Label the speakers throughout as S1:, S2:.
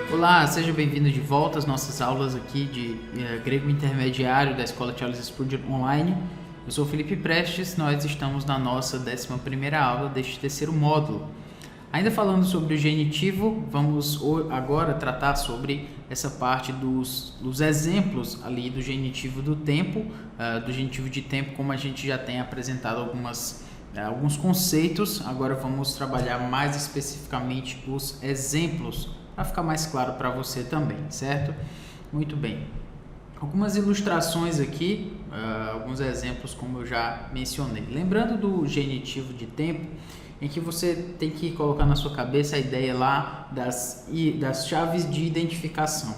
S1: Olá, seja bem-vindo de volta às nossas aulas aqui de grego intermediário da Escola Charles Spurgeon Online. Eu sou Felipe Prestes, nós estamos na nossa 11ª aula deste terceiro módulo. Ainda falando sobre o genitivo, vamos agora tratar sobre essa parte dos exemplos ali do genitivo do tempo, do genitivo de tempo, como a gente já tem apresentado alguns conceitos. Agora vamos trabalhar mais especificamente os exemplos, para ficar mais claro para você também, certo? Muito bem. Algumas ilustrações aqui, alguns exemplos como eu já mencionei. Lembrando do genitivo de tempo, em que você tem que colocar na sua cabeça a ideia lá das chaves de identificação.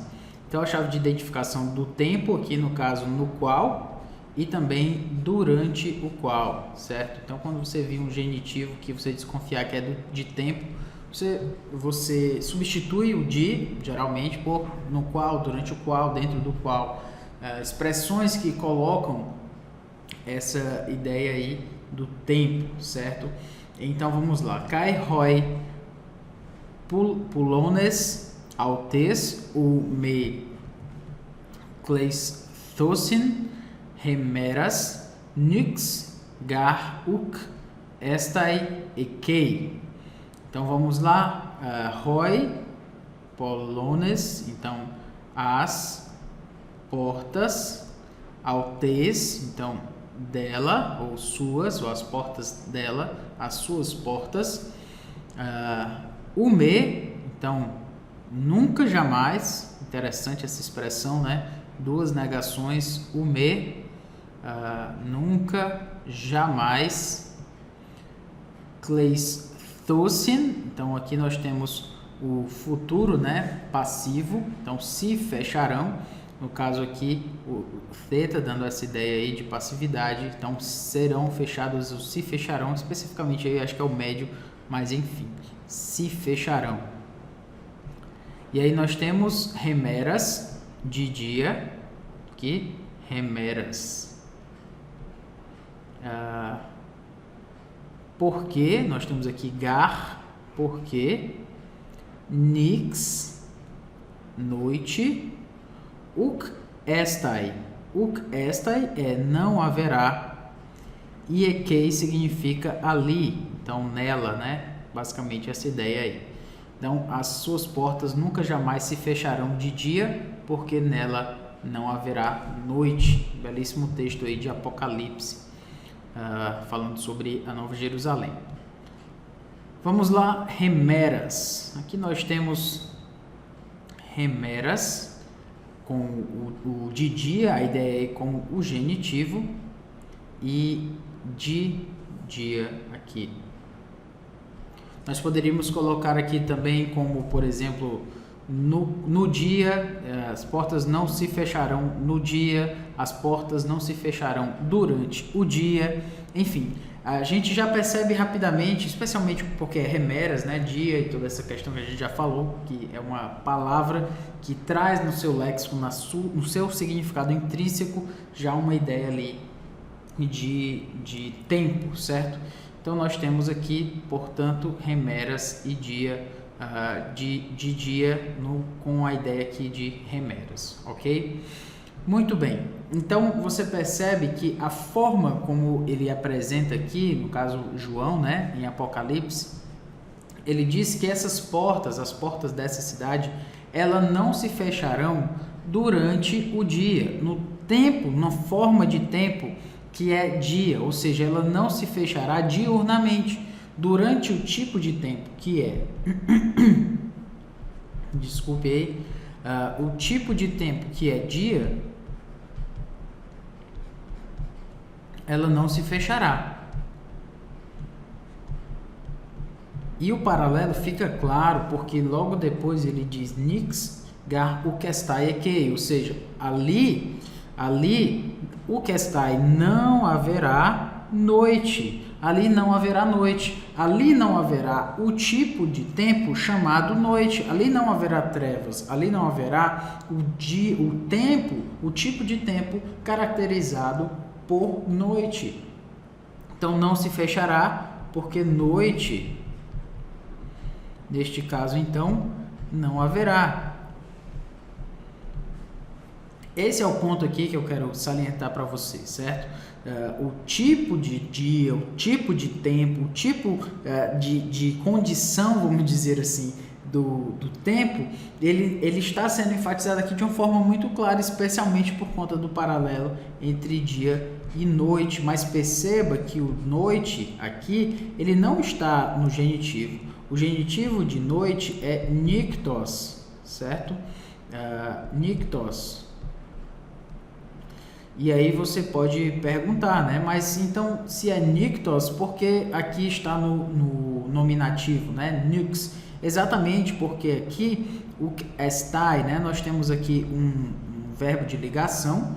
S1: Então, a chave de identificação do tempo, aqui no caso, no qual, e também durante o qual, certo? Então, quando você vir um genitivo que você desconfiar que é de tempo, você substitui o de, geralmente, por no qual, durante o qual, dentro do qual. Expressões que colocam essa ideia aí do tempo, certo? Então, vamos lá. Kai hoi pulones autes u me kleisthosin hemeras nix gar uk estai ekei. Então, vamos lá, hoi, polones, então, as portas, autes, então, dela, ou suas, ou as portas dela, as suas portas, o me, então, nunca, jamais, interessante essa expressão, né? Duas negações, o me, nunca, jamais, então aqui nós temos o futuro, né, passivo, então se fecharão, no caso aqui o theta dando essa ideia aí de passividade, então serão fechados, ou se fecharão, especificamente aí acho que é o médio, mas enfim, se fecharão. E aí nós temos remeras de dia, aqui, remeras. Porque, nós temos aqui gar, porque, nix, noite, uk estai é não haverá, e ekei significa ali, então nela, né? Basicamente essa ideia aí. Então, as suas portas nunca jamais se fecharão de dia, porque nela não haverá noite. Belíssimo texto aí de Apocalipse. Falando sobre a Nova Jerusalém. Vamos lá, remeras. Aqui nós temos remeras com o de dia, a ideia é com o genitivo, e de dia aqui. Nós poderíamos colocar aqui também como, por exemplo, no dia, as portas não se fecharão no dia, as portas não se fecharão durante o dia, enfim, a gente já percebe rapidamente, especialmente porque é remeras, né, dia e toda essa questão que a gente já falou, que é uma palavra que traz no seu léxico, no seu significado intrínseco, já uma ideia ali de tempo, certo? Então nós temos aqui, portanto, remeras e dia, de dia com a ideia aqui de remeras, ok? Muito bem, então você percebe que a forma como ele apresenta aqui, no caso João, né, em Apocalipse, ele diz que essas portas, as portas dessa cidade, elas não se fecharão durante o dia, no tempo, na forma de tempo que é dia, ou seja, ela não se fechará diurnamente, durante o tipo de tempo que é, desculpe aí, o tipo de tempo que é dia, ela não se fechará. E o paralelo fica claro, porque logo depois ele diz nix gar ukestai ekei, ou seja, ali ukestai não haverá noite. Ali não haverá noite, ali não haverá o tipo de tempo chamado noite, ali não haverá trevas, ali não haverá o tempo, o tipo de tempo caracterizado por noite. Então não se fechará, porque noite, neste caso então, não haverá. esse é o ponto aqui que eu quero salientar para você, certo? O tipo de dia, o tipo de tempo, o tipo de condição, vamos dizer assim, do tempo, ele está sendo enfatizado aqui de uma forma muito clara, especialmente por conta do paralelo entre dia e noite. Mas perceba que o noite aqui, ele não está no genitivo. O genitivo de noite é niktos, certo? Niktos. E aí você pode perguntar, né? Mas então, se é niktos, por que aqui está no nominativo, né? Nix. Exatamente porque aqui o estai, né? Nós temos aqui um verbo de ligação,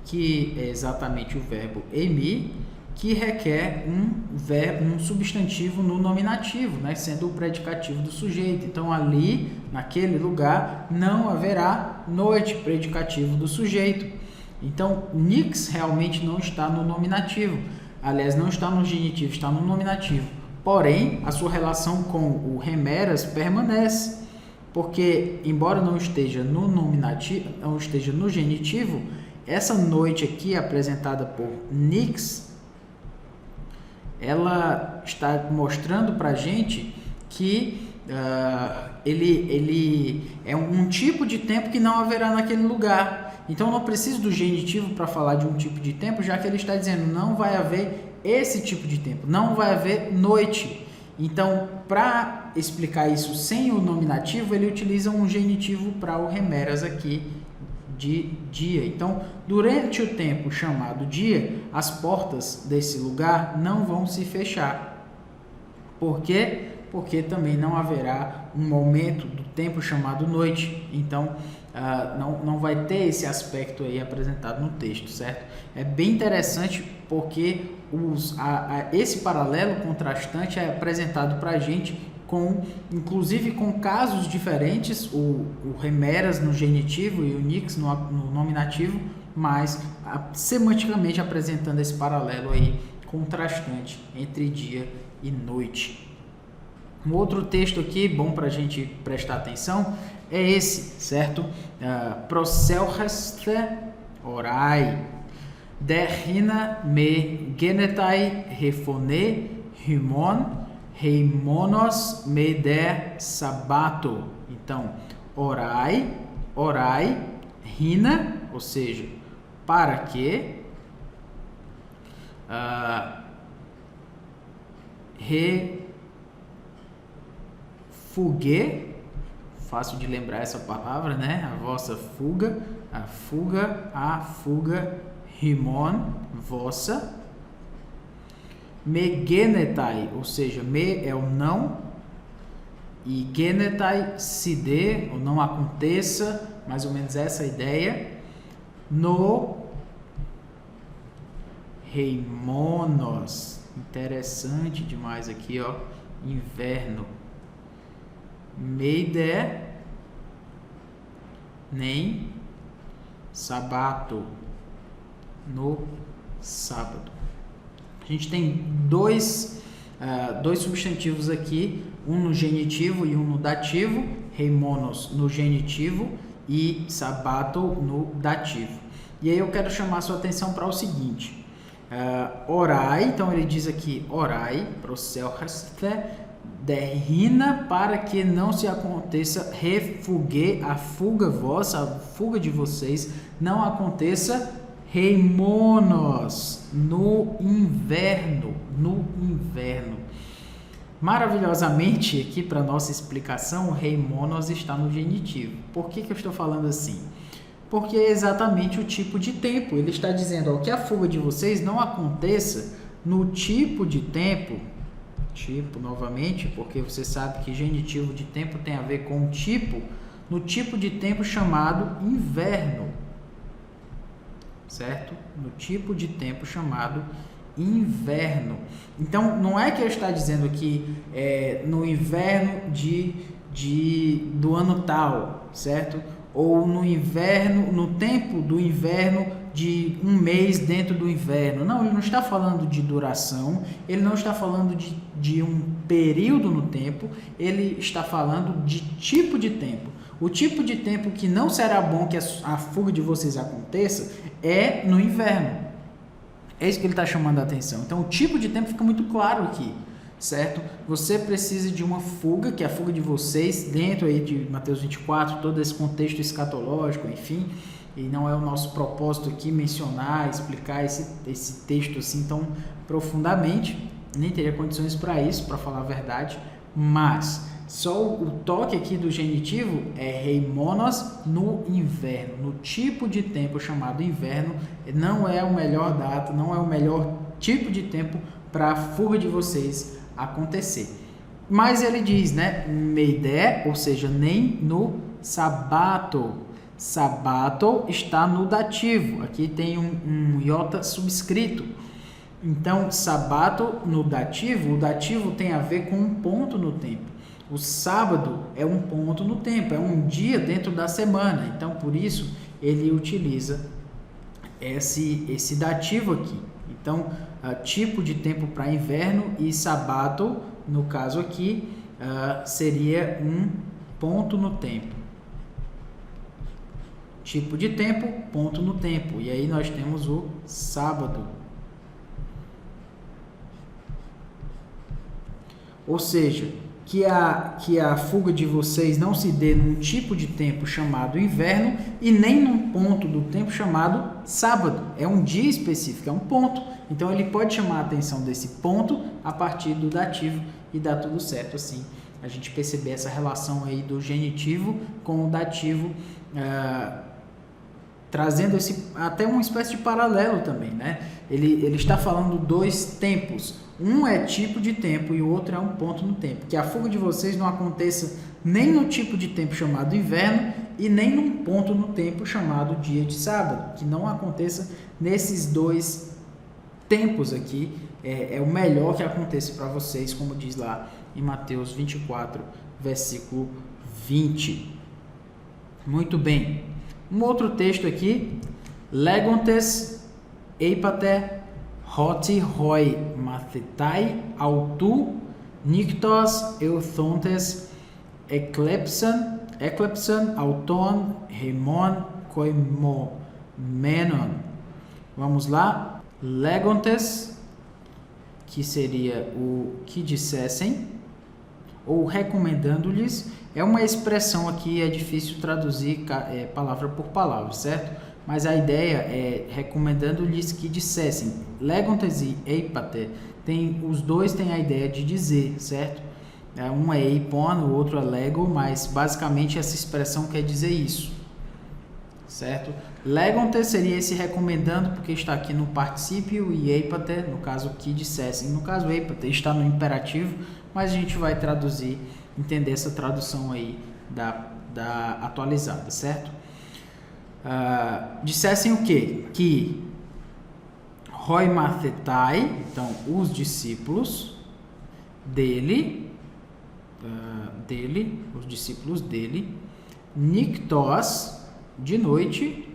S1: que é exatamente o verbo emi, que requer um substantivo no nominativo, né, sendo o predicativo do sujeito. Então, ali, naquele lugar, não haverá noite, predicativo do sujeito. Então, nix realmente não está no nominativo. Aliás, não está no genitivo, está no nominativo. Porém, a sua relação com o remeras permanece, porque, embora não esteja no nominativo, não esteja no genitivo, essa noite aqui, apresentada por nix, ela está mostrando para a gente que ele é um tipo de tempo que não haverá naquele lugar. Então, não preciso do genitivo para falar de um tipo de tempo, já que ele está dizendo não vai haver esse tipo de tempo, não vai haver noite. Então, para explicar isso sem o nominativo, ele utiliza um genitivo para o remeras aqui de dia. Então, durante o tempo chamado dia, as portas desse lugar não vão se fechar. Por quê? Porque também não haverá um momento do tempo chamado noite. Então, não vai ter esse aspecto aí apresentado no texto, certo? É bem interessante porque esse paralelo contrastante é apresentado para a gente inclusive com casos diferentes, o remeras no genitivo e o nix no nominativo, mas semanticamente apresentando esse paralelo aí contrastante entre dia e noite. Um outro texto aqui, bom para a gente prestar atenção, é esse, certo? Proselcheste orai, derhina me genetai refone himon heimonos me der sabato. Então, orai, rina, ou seja, para que, refugue, fácil de lembrar essa palavra, né? A vossa fuga, a fuga, rimon, vossa, me genetai, ou seja, me é o não, e genetai, se dê, ou não aconteça, mais ou menos essa ideia, no heimonos, interessante demais aqui, ó, inverno, meide, nem sabato, no sábado. A gente tem dois substantivos aqui, um no genitivo e um no dativo, heimonos no genitivo e sabato no dativo. E aí eu quero chamar a sua atenção para o seguinte, orai, então ele diz aqui, orai, proselcheste, derrina, para que não se aconteça, refugue, a fuga vossa, a fuga de vocês, não aconteça, heimonos, no inverno. Maravilhosamente, aqui para nossa explicação, o heimonos está no genitivo. Por que eu estou falando assim? Porque é exatamente o tipo de tempo. Ele está dizendo que a fuga de vocês não aconteça no tipo de tempo, novamente, porque você sabe que genitivo de tempo tem a ver com tipo, no tipo de tempo chamado inverno. Certo? No tipo de tempo chamado inverno. Então, não é que eu estou dizendo aqui no inverno do ano tal, certo? Ou no inverno, no tempo do inverno de um mês dentro do inverno. Não, ele não está falando de duração, ele não está falando de um período no tempo, ele está falando de tipo de tempo. O tipo de tempo que não será bom que a fuga de vocês aconteça é no inverno. É isso que ele está chamando a atenção. Então, o tipo de tempo fica muito claro aqui, certo? Você precisa de uma fuga, que é a fuga de vocês, dentro aí de Mateus 24, todo esse contexto escatológico, enfim, e não é o nosso propósito aqui mencionar, explicar esse texto assim tão profundamente, nem teria condições para isso, para falar a verdade, mas só o toque aqui do genitivo é heimonos no inverno, no tipo de tempo chamado inverno. Não é o melhor data, não é o melhor tipo de tempo para a fuga de vocês acontecer. Mas ele diz, né, meidé, ou seja, nem no sabato. Sabato está no dativo, aqui tem um iota subscrito. Então, sabato no dativo, o dativo tem a ver com um ponto no tempo. O sábado é um ponto no tempo, é um dia dentro da semana. Então, por isso, ele utiliza esse dativo aqui. Então, tipo de tempo para inverno e sabato, no caso aqui, seria um ponto no tempo. Tipo de tempo, ponto no tempo. E aí nós temos o sábado. Ou seja, que a fuga de vocês não se dê num tipo de tempo chamado inverno e nem num ponto do tempo chamado sábado. É um dia específico, é um ponto. Então ele pode chamar a atenção desse ponto a partir do dativo e dá tudo certo assim. A gente perceber essa relação aí do genitivo com o dativo, trazendo até uma espécie de paralelo também, né? Ele está falando dois tempos. Um é tipo de tempo e o outro é um ponto no tempo. Que a fuga de vocês não aconteça nem no tipo de tempo chamado inverno e nem num ponto no tempo chamado dia de sábado. Que não aconteça nesses dois tempos aqui. É o melhor que aconteça para vocês, como diz lá em Mateus 24, versículo 20. Muito bem. Um outro texto aqui. Legontes eipate hoti hoi mathetai autu nictos euthontes eclepsan auton heimon koimomenon. Vamos lá. Legontes, que seria o que dissessem, ou recomendando-lhes, é uma expressão aqui, é difícil traduzir palavra por palavra, certo? Mas a ideia é recomendando-lhes que dissessem. Legontes e eipate, os dois têm a ideia de dizer, certo? Um é eipon, o outro é lego, mas basicamente essa expressão quer dizer isso, certo? Legontes seria esse recomendando, porque está aqui no particípio, e eipate, no caso, que dissessem. No caso, eipate está no imperativo, mas a gente vai traduzir, entender essa tradução aí da atualizada, certo? Dissessem o quê? Que hoi mathetai, então os discípulos dele, os discípulos dele, nictos, de noite,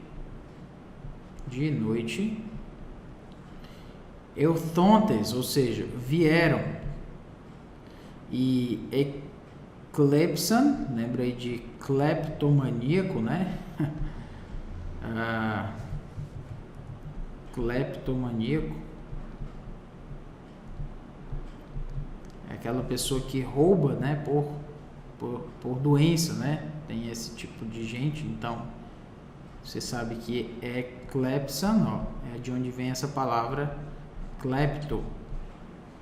S1: euthontes, ou seja, vieram, e eclepsan, lembra aí de cleptomaníaco, né? Cleptomaníaco é aquela pessoa que rouba, né, por doença, né? Tem esse tipo de gente. Então você sabe que é clepsan, ó, é de onde vem essa palavra clepto,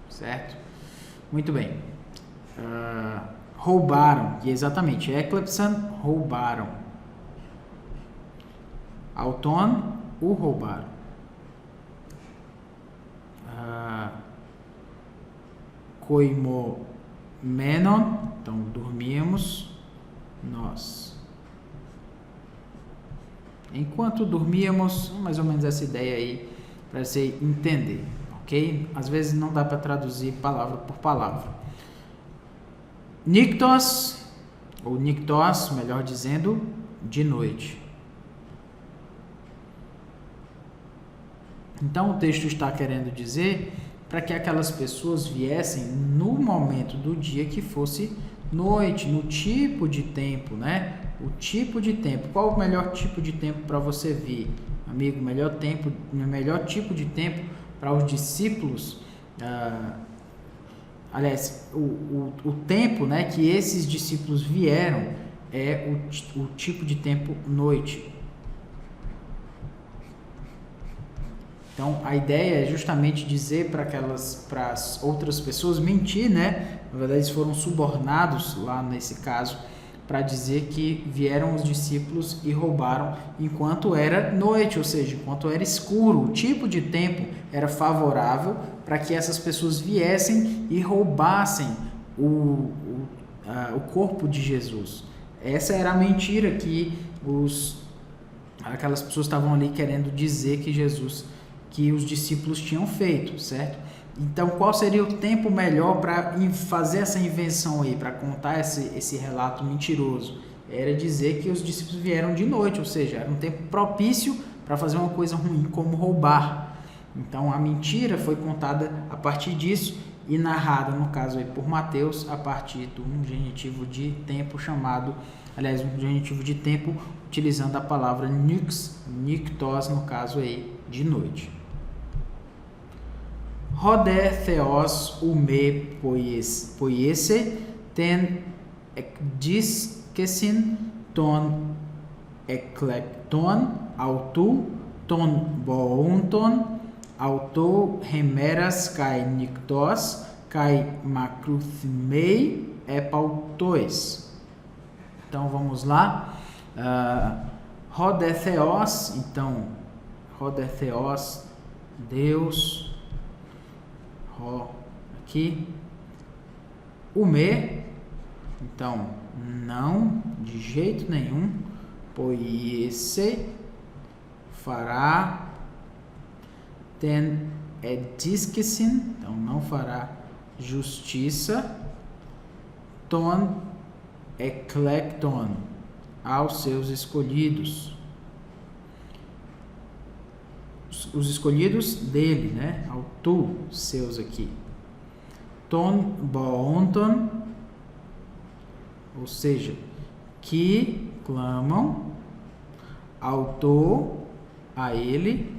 S1: certo? Muito bem. Roubaram, e exatamente, eclepsan, roubaram. Auton, o roubaram. Koimomenon, então dormíamos nós. Enquanto dormíamos, mais ou menos essa ideia aí, para você entender, ok? Às vezes não dá para traduzir palavra por palavra. Nictos, ou nictos, melhor dizendo, de noite. Então o texto está querendo dizer para que aquelas pessoas viessem no momento do dia que fosse noite, no tipo de tempo, né? O tipo de tempo. Qual o melhor tipo de tempo para você vir, amigo? Melhor tipo de tempo para os discípulos. Aliás, o tempo, né, que esses discípulos vieram é o tipo de tempo noite. Então, a ideia é justamente dizer para as outras pessoas, mentir, né? Na verdade, eles foram subornados lá nesse caso, para dizer que vieram os discípulos e roubaram enquanto era noite, ou seja, enquanto era escuro. O tipo de tempo era favorável para que essas pessoas viessem e roubassem o corpo de Jesus. Essa era a mentira que aquelas pessoas estavam ali querendo dizer que os discípulos tinham feito, certo? Então, qual seria o tempo melhor para fazer essa invenção aí, para contar esse relato mentiroso? Era dizer que os discípulos vieram de noite, ou seja, era um tempo propício para fazer uma coisa ruim, como roubar. Então, a mentira foi contada a partir disso e narrada, no caso aí, por Mateus, a partir de um genitivo de tempo um genitivo de tempo utilizando a palavra niktos, no caso aí, de noite. Rode theos ume poiese ten ekdiskesin ton eklekton autu ton boonton auto hemeras kai niktos kai makruthmei epautois. Então vamos lá. Rode theos, então Rode theos, Deus. Aqui o me, então não, de jeito nenhum. Poiese, fará. Ten ediskesin, então não fará justiça. Ton eklekton, aos seus escolhidos. Os escolhidos dele, né? Ao tu, seus aqui. Ton boonton, ou seja, que clamam, auto, a ele,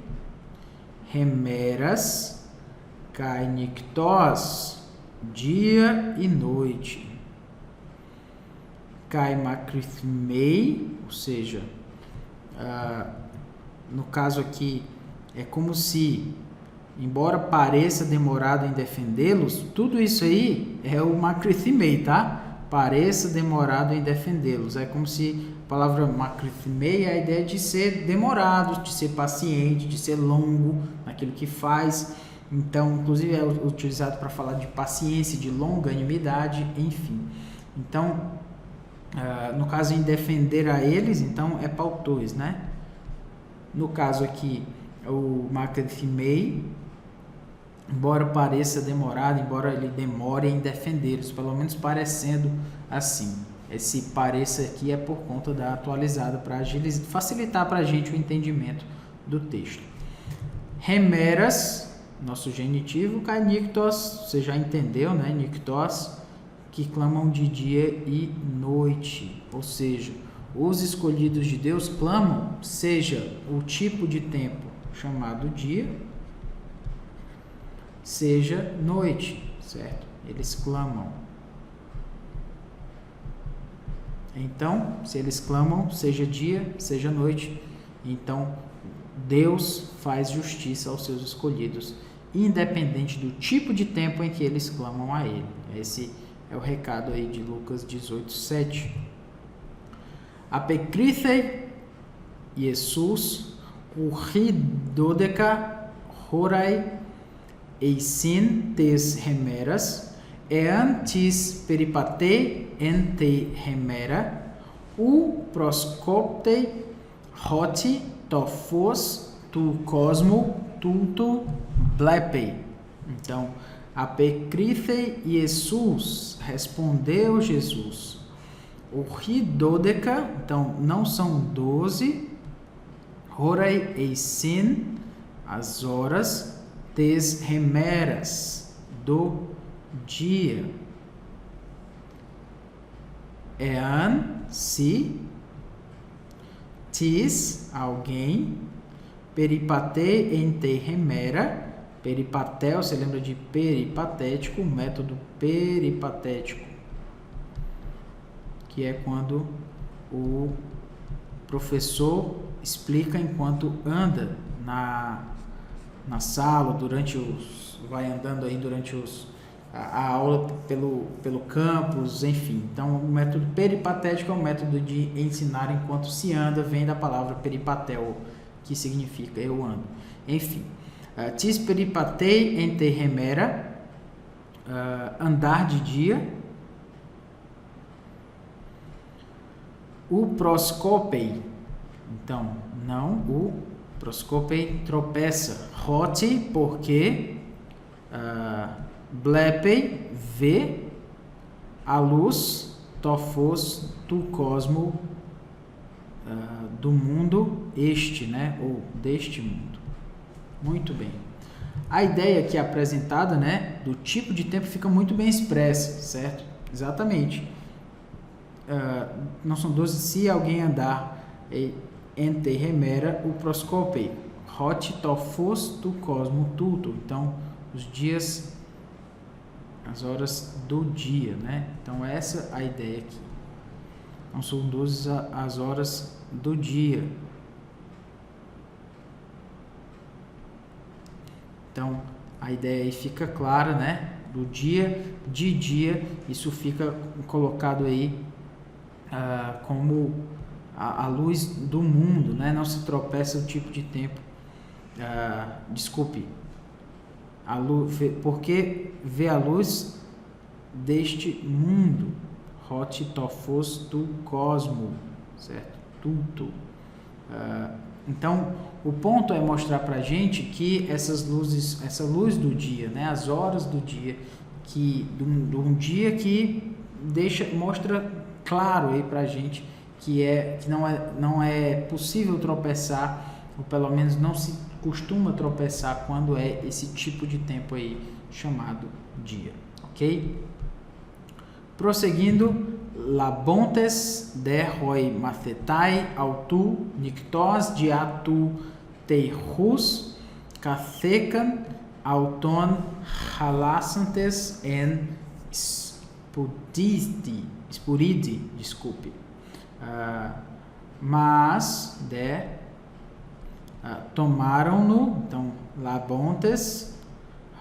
S1: remeras, kai niktos, dia e noite. Kai makrithmei, ou seja, no caso aqui, é como se, embora pareça demorado em defendê-los, tudo isso aí é o makrithmei, tá? Pareça demorado em defendê-los. É como se a palavra makrithmei é a ideia de ser demorado, de ser paciente, de ser longo naquilo que faz. Então, inclusive é utilizado para falar de paciência, de longanimidade, enfim. Então, no caso em defender a eles, então é pautois, né? No caso aqui, o makrithmei, embora pareça demorado, embora ele demore em defendê-los, pelo menos parecendo assim. Esse pareça aqui é por conta da atualizada para facilitar para a gente o entendimento do texto. Remeras, nosso genitivo, kai niktos, você já entendeu, né? Niktos, que clamam de dia e noite, ou seja, os escolhidos de Deus clamam, seja o tipo de tempo chamado dia, seja noite, certo? Eles clamam. Então, se eles clamam, seja dia, seja noite, então Deus faz justiça aos seus escolhidos, independente do tipo de tempo em que eles clamam a Ele. Esse é o recado aí de Lucas 18:7. Apekrithe Jesus Urridodeka horai eisin tes remeras eantis peripate ente remera u proscopte hoti tofos tu cosmo tuntu blepei. Então, apekrithe Jesus, respondeu Jesus. Urridodeka, então não são 12. Horai eisin, as horas desremeras do dia. Ean, se, tis, alguém, peripate ente remera, peripatel, você lembra de peripatético, método peripatético, que é quando o professor explica enquanto anda na sala, vai andando aí durante a aula pelo campus, enfim. Então, o método peripatético é um método de ensinar enquanto se anda, vem da palavra peripatel, que significa eu ando. Enfim, tis peripatei ente remera, andar de dia. O proscopei, então, não, o proscopei tropeça. Roti, porque blepei, vê a luz, tofos, do cosmo, do mundo este, né, ou deste mundo. Muito bem. A ideia aqui apresentada, né, do tipo de tempo fica muito bem expressa, certo? Exatamente. Não são 12, se alguém andar ente remera o proscopei. Hot tofos do cosmo tudo. Então, os dias, as horas do dia, né? Então, essa é a ideia aqui. Não são 12 as horas do dia. Então, a ideia aí fica clara, né? Do dia, de dia, isso fica colocado aí como a luz do mundo, né? Não se tropeça o tipo de tempo. Desculpe. A luz, porque vê a luz deste mundo. Hot tofos do cosmo, certo? Tudo. Então, o ponto é mostrar para a gente que essas luzes, essa luz do dia, né? As horas do dia, que de um dia que mostra claro aí para a gente que não é possível tropeçar, ou pelo menos não se costuma tropeçar quando é esse tipo de tempo aí chamado dia, ok? Prosseguindo, labontes de roi mathetai autu nictos diatu teirus cathecan auton halassantes en spuridi, desculpe. Mas tomaram-no, então, labontes,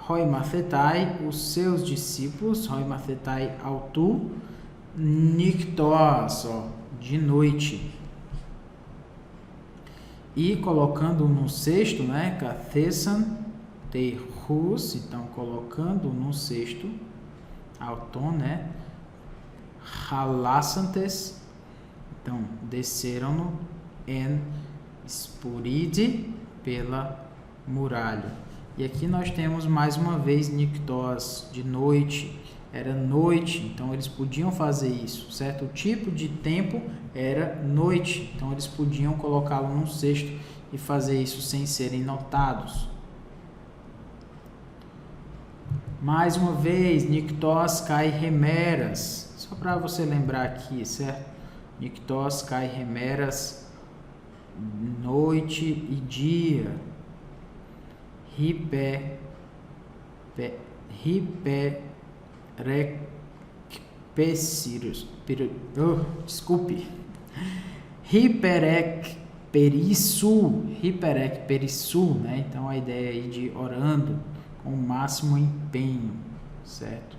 S1: roi mathetai, os seus discípulos, roi mathetai autu, nictos, de noite, e colocando num cesto, né, cathesan teirus, então colocando num cesto, auton, né, halassantes, então desceram-no em spuride, pela muralha. E aqui nós temos mais uma vez nictos, de noite, era noite, então eles podiam fazer isso, certo? O tipo de tempo era noite, então eles podiam colocá-lo num cesto e fazer isso sem serem notados. Mais uma vez, nictos kai remeras, só para você lembrar aqui, certo? Nictos kai remeras, noite e dia. Hiperecperissu, né? Então a ideia aí de orando com o máximo empenho, certo?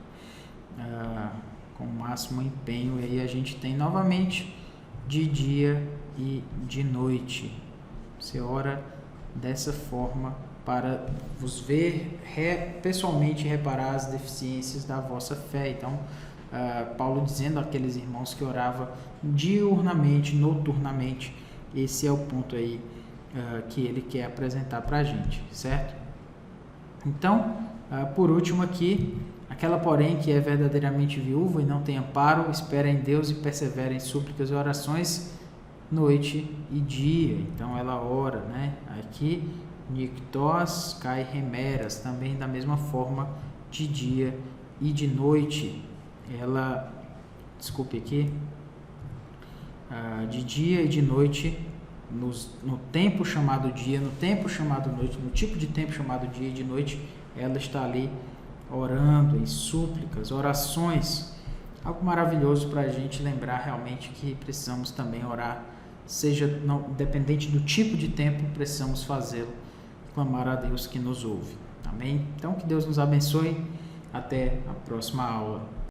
S1: Com o máximo empenho, e aí a gente tem novamente de dia e de noite. Você ora dessa forma para vos ver pessoalmente, reparar as deficiências da vossa fé. Então, Paulo dizendo àqueles irmãos que oravam diurnamente, noturnamente, esse é o ponto aí que ele quer apresentar para a gente, certo? Então, por último aqui, aquela porém que é verdadeiramente viúva e não tem amparo, espera em Deus e persevera em súplicas e orações noite e dia. Então ela ora, né? Aqui Nictós Kai Remeras, também da mesma forma de dia e de noite. Ela, desculpe aqui, de dia e de noite, no tempo chamado dia, no tempo chamado noite, no tipo de tempo chamado dia e de noite, ela está ali orando em súplicas, orações, algo maravilhoso para a gente lembrar realmente que precisamos também orar, seja não, independente do tipo de tempo, precisamos fazê-lo, clamar a Deus que nos ouve. Amém? Então que Deus nos abençoe, até a próxima aula.